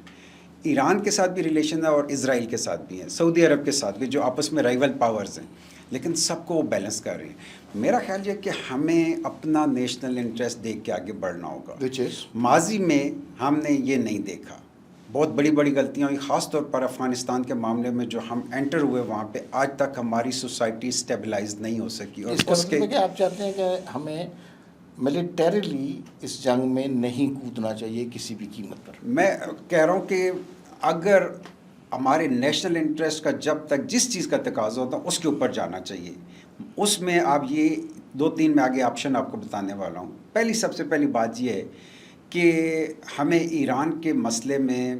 ایران کے ساتھ بھی ریلیشن ہے اور اسرائیل کے ساتھ بھی ہیں، سعودی عرب کے ساتھ بھی، جو آپس میں رائیول پاورز ہیں، لیکن سب کو وہ بیلنس کر رہے ہیں. میرا خیال یہ کہ ہمیں اپنا نیشنل انٹرسٹ دیکھ کے آگے بڑھنا ہوگا. ماضی میں ہم نے یہ نہیں دیکھا، بہت بڑی غلطیاں ہوئی، خاص طور پر افغانستان کے معاملے میں جو ہم انٹر ہوئے وہاں پہ آج تک ہماری سوسائٹی اسٹیبلائز نہیں ہو سکی. اور اس کے کہ آپ چاہتے ہیں کہ ہمیں ملیٹریلی اس جنگ میں نہیں کودنا چاہیے کسی بھی قیمت پر؟ میں کہہ رہا ہوں کہ اگر ہمارے نیشنل انٹرسٹ کا جب تک جس چیز کا تقاضا ہوتا ہے اس کے اوپر جانا چاہیے. اس میں آپ یہ 2-3 میں آگے آپشن آپ کو بتانے والا ہوں. سب سے پہلی بات یہ ہے کہ ہمیں ایران کے مسئلے میں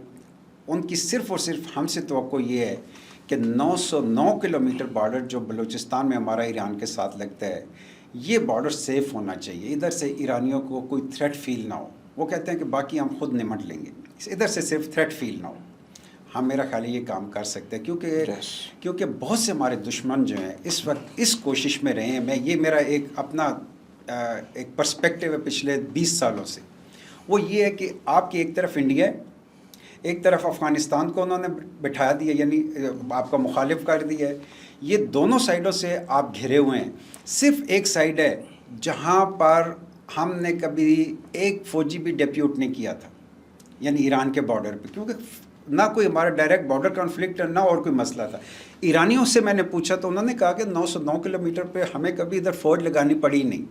ان کی صرف اور صرف ہم سے توقع یہ ہے کہ 909 کلومیٹر بارڈر جو بلوچستان میں ہمارا ایران کے ساتھ لگتا ہے، یہ بارڈر سیف ہونا چاہیے، ادھر سے ایرانیوں کو کوئی تھریٹ فیل نہ ہو. وہ کہتے ہیں کہ باقی ہم خود نمٹ لیں گے، ادھر سے صرف تھریٹ فیل نہ ہو. ہم میرا خیال ہے یہ کام کر سکتے ہیں، کیونکہ بہت سے ہمارے دشمن جو ہیں اس وقت اس کوشش میں رہے ہیں. یہ میرا ایک اپنا ایک پرسپیکٹیو ہے پچھلے 20 سالوں سے، وہ یہ ہے کہ آپ کی ایک طرف انڈیا ہے، ایک طرف افغانستان کو انہوں نے بٹھا دیا، یعنی آپ کا مخالف کر دیا ہے. یہ دونوں سائڈوں سے آپ گھرے ہوئے ہیں. صرف ایک سائڈ ہے جہاں پر ہم نے کبھی ایک فوجی بھی ڈیپیوٹ نہیں کیا تھا، یعنی ایران کے بارڈر پہ، کیونکہ نہ کوئی ہمارا ڈائریکٹ بارڈر کانفلکٹ ہے، نہ اور کوئی مسئلہ تھا. ایرانیوں سے میں نے پوچھا تو انہوں نے کہا کہ 909 کلومیٹر پہ ہمیں کبھی ادھر فوج لگانی پڑی نہیں.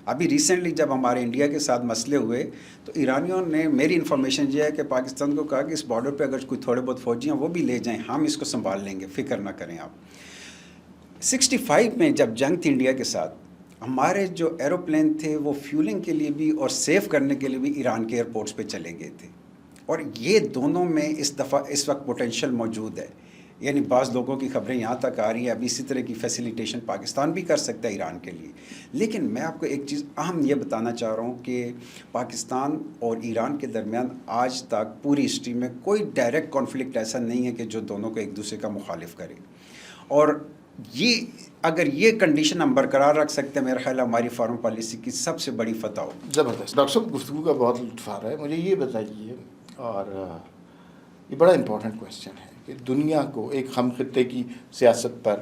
ابھی ریسنٹلی جب ہمارے انڈیا کے ساتھ مسئلے ہوئے تو ایرانیوں نے، میری انفارمیشن یہ ہے کہ پاکستان کو کہا کہ اس بارڈر پہ اگر کوئی تھوڑے بہت فوجی ہیں وہ بھی لے جائیں، ہم اس کو سنبھال لیں گے، فکر نہ کریں آپ. 65 میں جب جنگ تھی انڈیا کے ساتھ، ہمارے جو ایروپلین تھے وہ فیولنگ کے لیے بھی اور سیف کرنے کے لیے بھی ایران کے ایئرپورٹس پہ چلے گئے تھے. اور یہ دونوں میں اس وقت پوٹینشیل موجود ہے. یعنی بعض لوگوں کی خبریں یہاں تک آ رہی ہیں اب اسی طرح کی فیسیلیٹیشن پاکستان بھی کر سکتا ہے ایران کے لیے. لیکن میں آپ کو ایک چیز اہم یہ بتانا چاہ رہا ہوں کہ پاکستان اور ایران کے درمیان آج تک پوری ہسٹری میں کوئی ڈائریکٹ کانفلکٹ ایسا نہیں ہے کہ جو دونوں کو ایک دوسرے کا مخالف کرے. اور اگر یہ کنڈیشن ہم برقرار رکھ سکتے ہیں، میرا خیال ہے ہماری فارن پالیسی کی سب سے بڑی فتح ہو. زبردست. ڈاکٹر صاحب گفتگو کا بہت لطف آ رہا ہے. مجھے یہ بتائیے، اور یہ بڑا امپورٹنٹ کویشچن ہے کہ دنیا کو ایک ہم خطے کی سیاست پر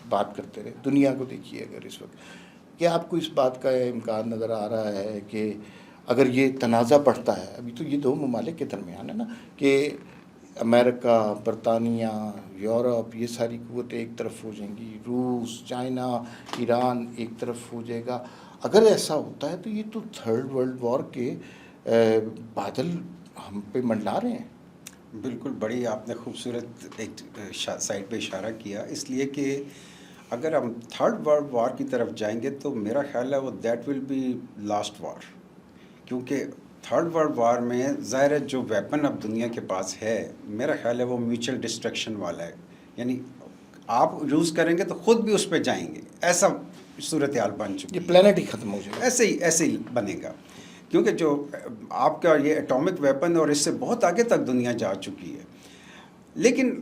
بات کرتے رہے، دنیا کو دیکھیے اگر اس وقت، کیا آپ کو اس بات کا امکان نظر آ رہا ہے کہ اگر یہ تنازع بڑھتا ہے، ابھی تو یہ دو ممالک کے درمیان ہے نا، کہ امریکہ، برطانیہ، یورپ، یہ ساری قوتیں ایک طرف ہو جائیں گی، روس، چائنا، ایران ایک طرف ہو جائے گا، اگر ایسا ہوتا ہے تو یہ تو تھرڈ ورلڈ وار کے بادل ہم پہ منڈلا رہے ہیں. بالکل، بڑی آپ نے خوبصورت ایک سائڈ پہ اشارہ کیا، اس لیے کہ اگر ہم تھرڈ ورلڈ وار کی طرف جائیں گے تو میرا خیال ہے وہ دیٹ ول بی لاسٹ وار. کیونکہ تھرڈ ورلڈ وار میں ظاہر ہے جو ویپن اب دنیا کے پاس ہے، میرا خیال ہے وہ میوچل ڈسٹرکشن والا ہے. یعنی آپ یوز کریں گے تو خود بھی اس پہ جائیں گے، ایسا صورتحال بن چکی ہے. یہ پلانٹ ہی ختم ہو جائے گا. ایسے ہی بنے گا، کیونکہ جو آپ کا یہ ایٹامک ویپن اور اس سے بہت آگے تک دنیا جا چکی ہے. لیکن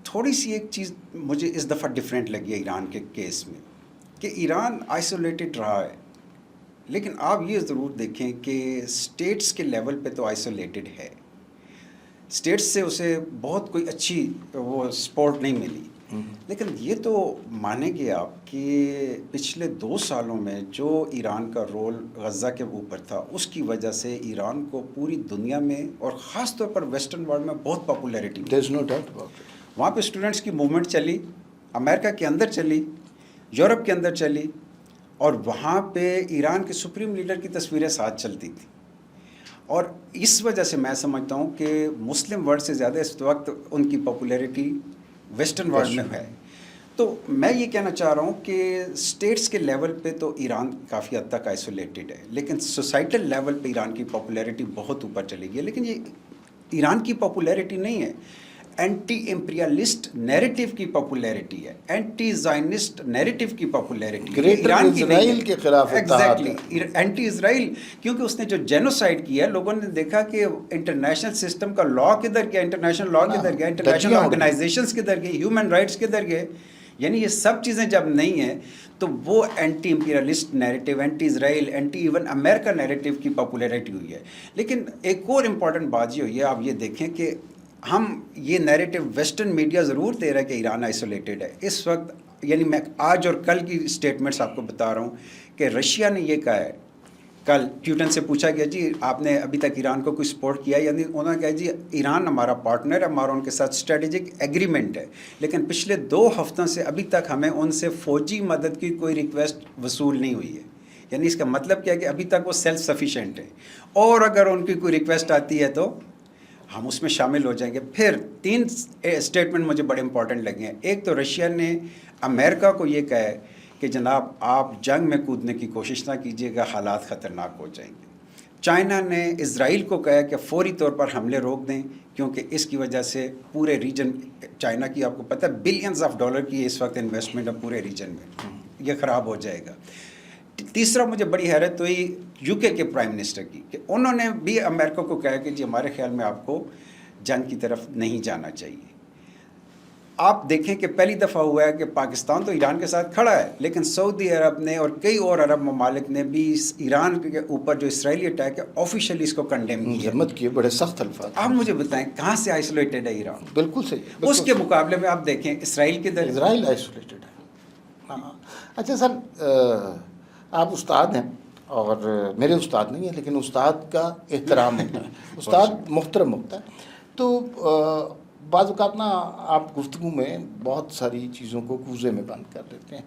تھوڑی سی ایک چیز مجھے اس دفعہ ڈیفرنٹ لگی ہے ایران کے کیس میں، کہ ایران آئسولیٹڈ رہا ہے، لیکن آپ یہ ضرور دیکھیں کہ اسٹیٹس کے لیول پہ تو آئسولیٹڈ ہے. اسٹیٹس سے اسے بہت کوئی اچھی وہ سپورٹ نہیں ملی. لیکن یہ تو مانیں گے آپ کہ پچھلے 2 سالوں میں جو ایران کا رول غزہ کے اوپر تھا، اس کی وجہ سے ایران کو پوری دنیا میں اور خاص طور پر ویسٹرن ورلڈ میں بہت پاپولیرٹی ملی. There's no doubt about it. وہاں پہ اسٹوڈنٹس کی موومنٹ چلی، امریکہ کے اندر چلی، یورپ کے اندر چلی، اور وہاں پہ ایران کے سپریم لیڈر کی تصویریں ساتھ چلتی تھیں. اور اس وجہ سے میں سمجھتا ہوں کہ مسلم ورلڈ سے زیادہ اس وقت ان کی پاپولیرٹی ویسٹرن ورلڈ میں ہے. تو میں یہ کہنا چاہ رہا ہوں کہ اسٹیٹس کے لیول پہ تو ایران کافی حد تک آئسولیٹڈ ہے، لیکن سوسائٹل لیول پہ ایران کی پاپولیرٹی بہت اوپر چلی گئی ہے. لیکن یہ ایران کی پاپولیرٹی نہیں ہے، اینٹی امپریالسٹ نیریٹو کی پاپولیرٹی ہے، اینٹی زائنسٹ نیریٹو کی پاپولیرٹی ایران کی اسرائیل کے خلاف ایگزیکٹلی اینٹی اسرائیل. کیونکہ اس نے جو جینوسائڈ کیا، لوگوں نے دیکھا کہ انٹرنیشنل سسٹم کا لا کدھر گیا، انٹرنیشنل لا کدھر گیا، انٹرنیشنل آرگنائزیشنز کدھر گئے، ہیومن رائٹس کدھر گئے. یعنی یہ سب چیزیں جب نہیں ہیں تو وہ اینٹی امپیریلسٹ نیریٹو، اینٹی اسرائیل، اینٹی ایون امریکہ نیریٹو کی پاپولیرٹی ہوئی ہے. لیکن ایک اور امپورٹنٹ بات یہ ہوئی ہے، آپ یہ دیکھیں کہ ہم یہ نیریٹو ویسٹرن میڈیا ضرور دے رہا ہے کہ ایران آئسولیٹڈ ہے اس وقت. یعنی میں آج اور کل کی اسٹیٹمنٹس آپ کو بتا رہا ہوں کہ رشیا نے یہ کہا ہے، کل پیوٹن سے پوچھا گیا جی آپ نے ابھی تک ایران کو کوئی سپورٹ کیا، یعنی انہوں نے کہا جی ایران ہمارا پارٹنر ہے، ہمارا ان کے ساتھ اسٹریٹجک ایگریمنٹ ہے، لیکن پچھلے 2 ہفتوں سے ابھی تک ہمیں ان سے فوجی مدد کی کوئی ریکویسٹ وصول نہیں ہوئی ہے. یعنی اس کا مطلب کیا ہے کہ ابھی تک وہ سیلف سفیشینٹ ہے، اور اگر ان کی کوئی ریکویسٹ آتی ہے تو ہم اس میں شامل ہو جائیں گے. پھر 3 اسٹیٹمنٹ مجھے بڑے امپورٹنٹ لگے ہیں. ایک تو رشیا نے امریکہ کو یہ کہا ہے کہ جناب آپ جنگ میں کودنے کی کوشش نہ کیجیے گا، حالات خطرناک ہو جائیں گے. چائنا نے اسرائیل کو کہا کہ فوری طور پر حملے روک دیں، کیونکہ اس کی وجہ سے پورے ریجن، چائنا کی آپ کو پتہ ہے بلینز آف ڈالر کی اس وقت انویسٹمنٹ ہے پورے ریجن میں، یہ خراب ہو جائے گا۔ تیسرا مجھے بڑی حیرت ہوئی یو کے پرائم منسٹر کی، کہ انہوں نے بھی امریکہ کو کہا کہ جی ہمارے خیال میں آپ کو جنگ کی طرف نہیں جانا چاہیے۔ آپ دیکھیں کہ پہلی دفعہ ہوا ہے کہ پاکستان تو ایران کے ساتھ کھڑا ہے، لیکن سعودی عرب نے اور کئی اور عرب ممالک نے بھی ایران کے اوپر جو اسرائیلی اٹیک ہے آفیشیلی اس کو کنڈیم کیا، مذمت کیے بڑے سخت الفاظ۔ آپ مجھے بتائیں کہاں سے آئسولیٹڈ ہے ایران؟ بالکل صحیح، اس کے مقابلے میں آپ دیکھیں اسرائیل کے در اسرائیل آئسولیٹڈ ہے۔ ہاں اچھا سر، آپ استاد ہیں اور میرے استاد نہیں ہیں، لیکن استاد کا احترام ہوتا ہے، استاد محترم ہوتا ہے، تو بعض اوقات نا آپ گفتگو میں بہت ساری چیزوں کو کوزے میں بند کر دیتے ہیں،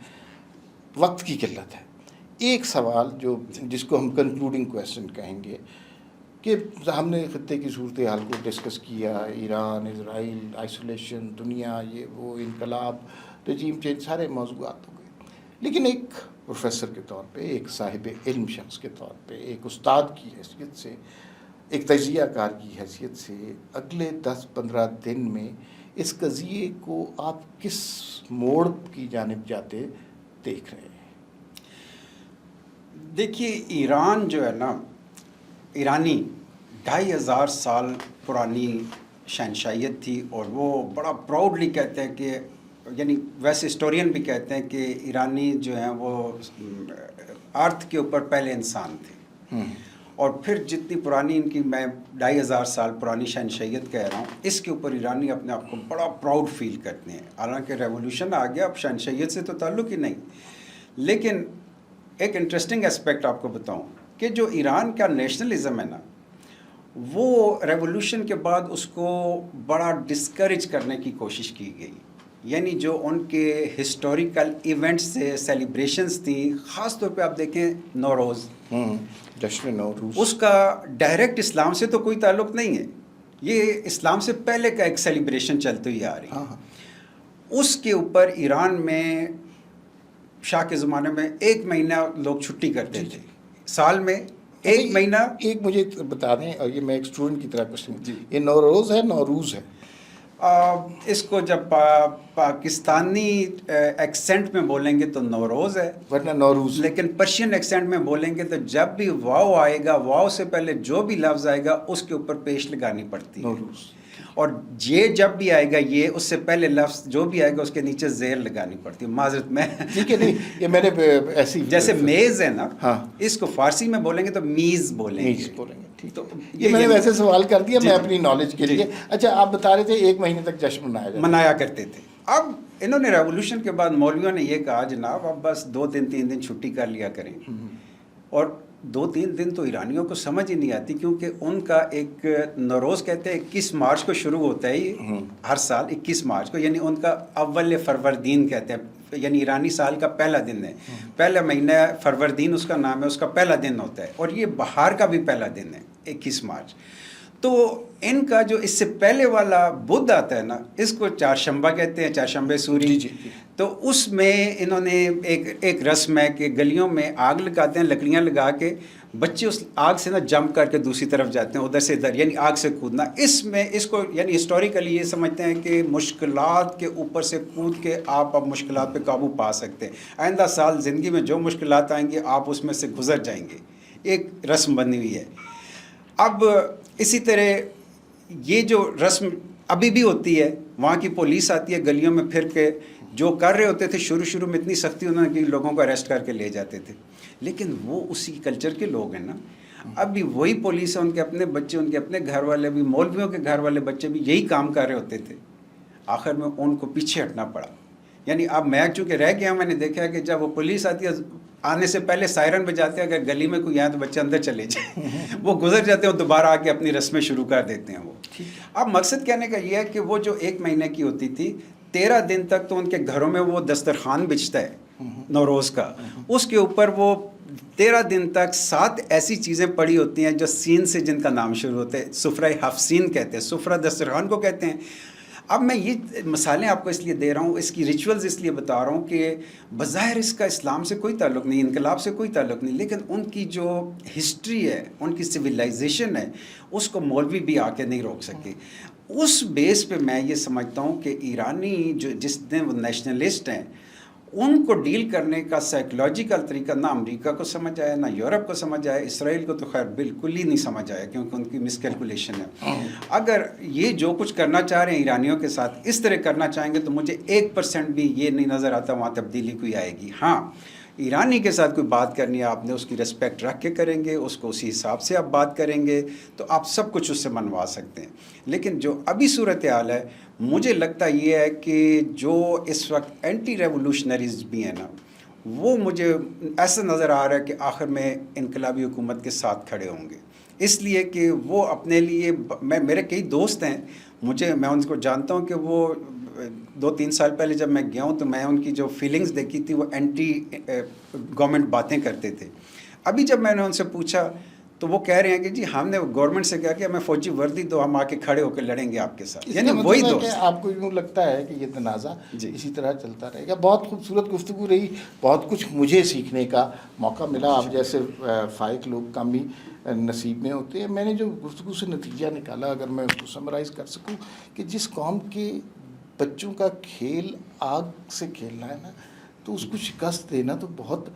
وقت کی قلت ہے۔ ایک سوال جو جس کو ہم کنکلوڈنگ کویسچن کہیں گے کہ ہم نے خطے کی صورتحال کو ڈسکس کیا، ایران، اسرائیل، آئسولیشن، دنیا، یہ وہ، انقلاب، رجیم چینج، سارے موضوعات ہو گئے، لیکن ایک پروفیسر کے طور پہ، ایک صاحب علم شخص کے طور پہ، ایک استاد کی حیثیت سے، ایک تجزیہ کار کی حیثیت سے، اگلے 10-15 دن میں اس قضیے کو آپ کس موڑ کی جانب جاتے دیکھ رہے ہیں؟ دیکھیے ایران جو ہے نا، ایرانی 2500 سال پرانی شہنشاہیت تھی، اور وہ بڑا پراؤڈلی کہتے ہیں کہ، یعنی ویسے ہسٹورین بھی کہتے ہیں کہ ایرانی جو ہیں وہ ارتھ کے اوپر پہلے انسان تھے، اور پھر جتنی پرانی ان کی، میں 2500 سال پرانی شہنشاہیت کہہ رہا ہوں، اس کے اوپر ایرانی اپنے آپ کو بڑا پراؤڈ فیل کرتے ہیں، حالانکہ ریولوشن آ گیا، اب شہنشاہیت سے تو تعلق ہی نہیں۔ لیکن ایک انٹرسٹنگ اسپیکٹ آپ کو بتاؤں کہ جو ایران کا نیشنلزم ہے نا، وہ ریولوشن کے بعد اس کو بڑا ڈسکریج کرنے کی کوشش کی گئی، یعنی جو ان کے ہسٹوریکل ایونٹس تھے، سیلیبریشنز تھیں، خاص طور پہ آپ دیکھیں نوروز، جشن نوروز، اس کا ڈائریکٹ اسلام سے تو کوئی تعلق نہیں ہے، یہ اسلام سے پہلے کا ایک سیلیبریشن چلتی ہوئی آ رہی ہے۔ اس کے اوپر ایران میں شاہ کے زمانے میں 1 مہینہ لوگ چھٹی کرتے تھے، سال میں 1 مہینہ۔ ایک مجھے بتا دیں، اور یہ میں ایک اسٹوڈنٹ کی طرح کوشچن، یہ نوروز ہے نوروز ہے؟ اس کو جب پاکستانی ایکسنٹ میں بولیں گے تو نوروز ہے، ورنہ نوروز، لیکن پرشین ایکسنٹ میں بولیں گے تو جب بھی واو آئے گا، واو سے پہلے جو بھی لفظ آئے گا اس کے اوپر پیش لگانی پڑتی ہے، نوروز، اور یہ جب بھی آئے گا، یہ اس سے پہلے لفظ جو بھی آئے گا اس کے نیچے زیر لگانی پڑتی ہے، معذرت میں ٹھیک ہے، نہیں یہ میں نے ایسی، جیسے میز ہے نا، ہاں، اس کو فارسی میں بولیں گے تو میز بولیں گے، میز بولیں گے، ٹھیک تو یہ میں نے ویسے سوال کر دیا، میں اپنی نالج کے جی۔ لیے۔ اچھا آپ بتا رہے تھے 1 مہینے تک جشن منایا کرتے تھے۔ اب انہوں نے ریولوشن کے بعد مولویوں نے یہ کہا جناب اب بس 2-3 دن چھٹی کر لیا کریں، اور 2-3 دن تو ایرانیوں کو سمجھ ہی نہیں آتی، کیونکہ ان کا ایک نوروز کہتے ہیں 21 مارچ کو شروع ہوتا ہے، یہ ہر سال 21 مارچ کو، یعنی ان کا اول فروردین کہتے ہیں، یعنی ایرانی سال کا پہلا دن ہے، پہلا مہینہ فروردین اس کا نام ہے، اس کا پہلا دن ہوتا ہے، اور یہ بہار کا بھی پہلا دن ہے 21 مارچ۔ تو ان کا جو اس سے پہلے والا بدھ آتا ہے نا، اس کو چارشنبہ کہتے ہیں، چارشنبے سوری، تو اس میں انہوں نے ایک رسم ہے کہ گلیوں میں آگ لگاتے ہیں، لکڑیاں لگا کے بچے اس آگ سے نا جمپ کر کے دوسری طرف جاتے ہیں، ادھر سے ادھر، یعنی آگ سے کودنا۔ اس میں اس کو یعنی ہسٹوریکلی یہ سمجھتے ہیں کہ مشکلات کے اوپر سے کود کے آپ اب مشکلات پہ قابو پا سکتے ہیں، آئندہ سال زندگی میں جو مشکلات آئیں گے آپ اس میں سے گزر جائیں گے، ایک رسم بنی ہوئی ہے۔ اب اسی طرح یہ جو رسم ابھی بھی ہوتی ہے، وہاں کی پولیس آتی ہے گلیوں میں پھر کے، جو کر رہے ہوتے تھے شروع میں اتنی سختی انہوں نے کہ لوگوں کو اریسٹ کر کے لے جاتے تھے، لیکن وہ اسی کلچر کے لوگ ہیں نا، اب بھی وہی پولیس ہے، ان کے اپنے بچے، ان کے اپنے گھر والے بھی، مولویوں کے گھر والے بچے بھی یہی کام کر رہے ہوتے تھے، آخر میں ان کو پیچھے ہٹنا پڑا۔ یعنی اب میں چونکہ رہ گیا، میں نے دیکھا کہ جب وہ پولیس آتی ہے آنے سے پہلے سائرن بجاتے ہیں، اگر گلی میں کوئی آئے تو بچے اندر چلے جائیں، وہ گزر جاتے ہیں اور دوبارہ آ کے اپنی رسمیں شروع کر دیتے ہیں وہ۔ اب مقصد کہنے کا یہ ہے کہ وہ جو 1 مہینے کی ہوتی تھی، 13 دن تک تو ان کے گھروں میں وہ دسترخوان بچھتا ہے نوروز کا، اس کے اوپر وہ 13 دن تک 7 ایسی چیزیں پڑی ہوتی ہیں جو سین سے جن کا نام شروع ہوتا ہے، سفرہ حفصین کہتے ہیں، سفرہ دسترخوان کو کہتے ہیں۔ اب میں یہ مثالیں آپ کو اس لیے دے رہا ہوں، اس کی ریچولز اس لیے بتا رہا ہوں کہ بظاہر اس کا اسلام سے کوئی تعلق نہیں، انقلاب سے کوئی تعلق نہیں، لیکن ان کی جو ہسٹری ہے، ان کی سویلائزیشن ہے، اس کو مولوی بھی آ کے نہیں روک سکے۔ اس بیس پہ میں یہ سمجھتا ہوں کہ ایرانی جو جتنے وہ نیشنلسٹ ہیں، ان کو ڈیل کرنے کا سائیکلوجیکل طریقہ نہ امریکہ کو سمجھ آیا، نہ یورپ کو سمجھ آیا، اسرائیل کو تو خیر بالکل ہی نہیں سمجھ آیا، کیونکہ ان کی مس کیلکولیشن ہے۔ اگر یہ جو کچھ کرنا چاہ رہے ہیں ایرانیوں کے ساتھ اس طرح کرنا چاہیں گے تو مجھے 1% بھی یہ نہیں نظر آتا وہاں تبدیلی کوئی آئے گی۔ ہاں، ایرانی کے ساتھ کوئی بات کرنی ہے آپ نے، اس کی رسپیکٹ رکھ کے کریں گے، اس کو اسی حساب سے آپ بات کریں گے تو آپ سب کچھ اس سے منوا سکتے ہیں۔ لیکن جو ابھی صورتحال ہے، مجھے لگتا یہ ہے کہ جو اس وقت اینٹی ریولوشنریز بھی ہیں نا، وہ مجھے ایسا نظر آ رہا ہے کہ آخر میں انقلابی حکومت کے ساتھ کھڑے ہوں گے، اس لیے کہ وہ اپنے لیے میرے کئی دوست ہیں، میں ان کو جانتا ہوں کہ وہ 2-3 سال پہلے جب میں گیا ہوں تو میں ان کی جو فیلنگز دیکھی تھی وہ اینٹی گورنمنٹ باتیں کرتے تھے۔ ابھی جب میں نے ان سے پوچھا تو وہ کہہ رہے ہیں کہ جی ہم نے گورنمنٹ سے کہا کہ ہمیں فوجی وردی دو، ہم آ کے کھڑے ہو کے لڑیں گے آپ کے ساتھ، یعنی وہی مطلب ہے دوست۔ کہ آپ کو یوں لگتا ہے کہ یہ تنازع جی اسی طرح چلتا رہے گا۔ بہت خوبصورت گفتگو رہی، بہت کچھ مجھے سیکھنے کا موقع ملا، آپ جیسے فائق لوگ کم ہی نصیب میں ہوتے ہیں۔ میں نے جو گفتگو سے نتیجہ نکالا، اگر میں اس کو سمرائز کر سکوں، کہ جس قوم کے بچوں کا کھیل آگ سے کھیلنا ہے نا، تو اس کو شکست دینا تو بہت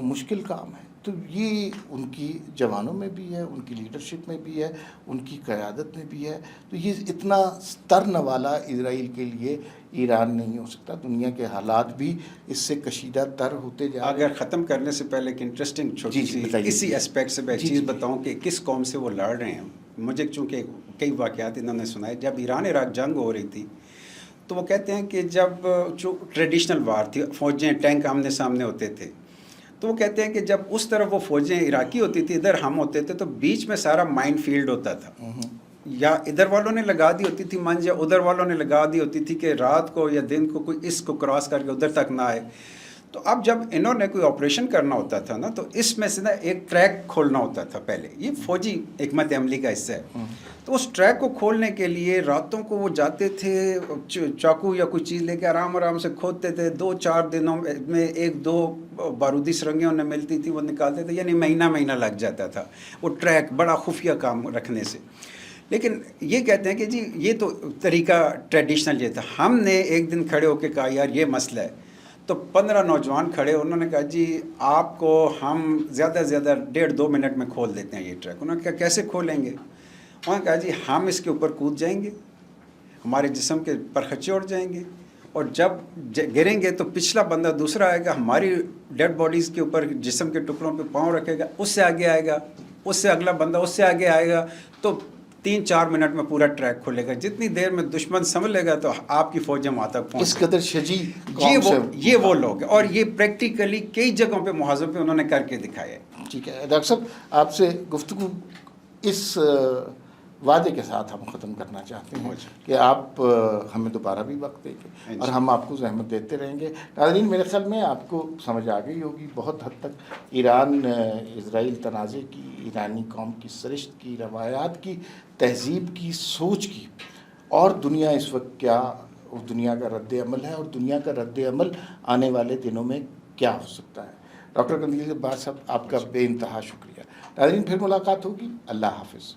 مشکل کام ہے۔ تو یہ ان کی جوانوں میں بھی ہے، ان کی لیڈرشپ میں بھی ہے، ان کی قیادت میں بھی ہے۔ تو یہ اتنا ستر نوالا اسرائیل کے لیے ایران نہیں ہو سکتا۔ دنیا کے حالات بھی اس سے کشیدہ تر ہوتے جا رہے ہیں۔ اگر ختم کرنے سے پہلے ایک انٹرسٹنگ چھوٹی سی اسی اسپیکٹ سے میں ایک چیز بتاؤں کہ کس قوم سے وہ لڑ رہے ہیں۔ مجھے چونکہ کئی واقعات انہوں نے سنائے، جب ایران عراق جنگ ہو رہی تھی تو وہ کہتے ہیں کہ جب جو ٹریڈیشنل وار تھی، فوجیں ٹینک آمنے سامنے ہوتے تھے، تو وہ کہتے ہیں کہ جب اس طرف وہ فوجیں عراقی ہوتی تھی، ادھر ہم ہوتے تھے، تو بیچ میں سارا مائن فیلڈ ہوتا تھا، یا ادھر والوں نے لگا دی ہوتی تھی منج، یا ادھر والوں نے لگا دی ہوتی تھی کہ رات کو یا دن کو کوئی اس کو کراس کر کے ادھر تک نہ آئے۔ تو اب جب انہوں نے کوئی آپریشن کرنا ہوتا تھا نا، تو اس میں سے نا ایک ٹریک کھولنا ہوتا تھا پہلے، یہ فوجی حکمت عملی کا حصہ ہے۔ تو اس ٹریک کو کھولنے کے لیے راتوں کو وہ جاتے تھے، چاقو یا کوئی چیز لے کے آرام آرام سے کھودتے تھے، 2-4 دنوں میں 1-2 بارودی سرنگیں انہیں ملتی تھی، وہ نکالتے تھے، یعنی مہینہ لگ جاتا تھا وہ ٹریک، بڑا خفیہ کام رکھنے سے۔ لیکن یہ کہتے ہیں کہ جی یہ تو طریقہ ٹریڈیشنل یہ تھا، ہم نے ایک دن کھڑے ہو کے کہا یار یہ مسئلہ ہے، تو 15 نوجوان کھڑے، انہوں نے کہا جی آپ کو ہم زیادہ سے زیادہ 1.5-2 منٹ میں کھول دیتے ہیں یہ ٹریک۔ انہوں نے کہا کیسے کھولیں گے؟ انہوں نے کہا جی ہم اس کے اوپر کود جائیں گے، ہمارے جسم کے پرخچے اڑ جائیں گے، اور جب گریں گے تو پچھلا بندہ دوسرا آئے گا، ہماری ڈیڈ باڈیز کے اوپر جسم کے ٹکڑوں پہ پاؤں رکھے گا، اس سے آگے آئے گا، اس سے اگلا بندہ اس سے آگے آئے گا، تو 3-4 منٹ میں پورا ٹریک کھلے گا۔ جتنی دیر میں دشمن سمجھ لے گا تو آپ کی فوجیں وہاں تک پہنچ۔ اس قدر شجی یہ وہ لوگ ہیں، اور یہ پریکٹیکلی کئی جگہوں پہ محاذوں پہ انہوں نے کر کے دکھایا ہے۔ ٹھیک ہے ڈاکٹر صاحب، آپ سے گفتگو اس وعدے کے ساتھ ہم ختم کرنا چاہتے ہیں کہ آپ ہمیں دوبارہ بھی وقت دیں گے اور ہم آپ کو زحمت دیتے رہیں گے۔ ناظرین، میرے خیال میں آپ کو سمجھ آ گئی ہوگی بہت حد تک ایران اسرائیل تنازع کی، ایرانی قوم کی سرشت کی، روایات کی، تہذیب کی، سوچ کی، اور دنیا اس وقت کیا، دنیا کا رد عمل ہے، اور دنیا کا رد عمل آنے والے دنوں میں کیا ہو سکتا ہے۔ ڈاکٹر قندیل عباس صاحب، آپ کا بے انتہا شکریہ۔ ناظرین، پھر ملاقات ہوگی۔ اللہ حافظ۔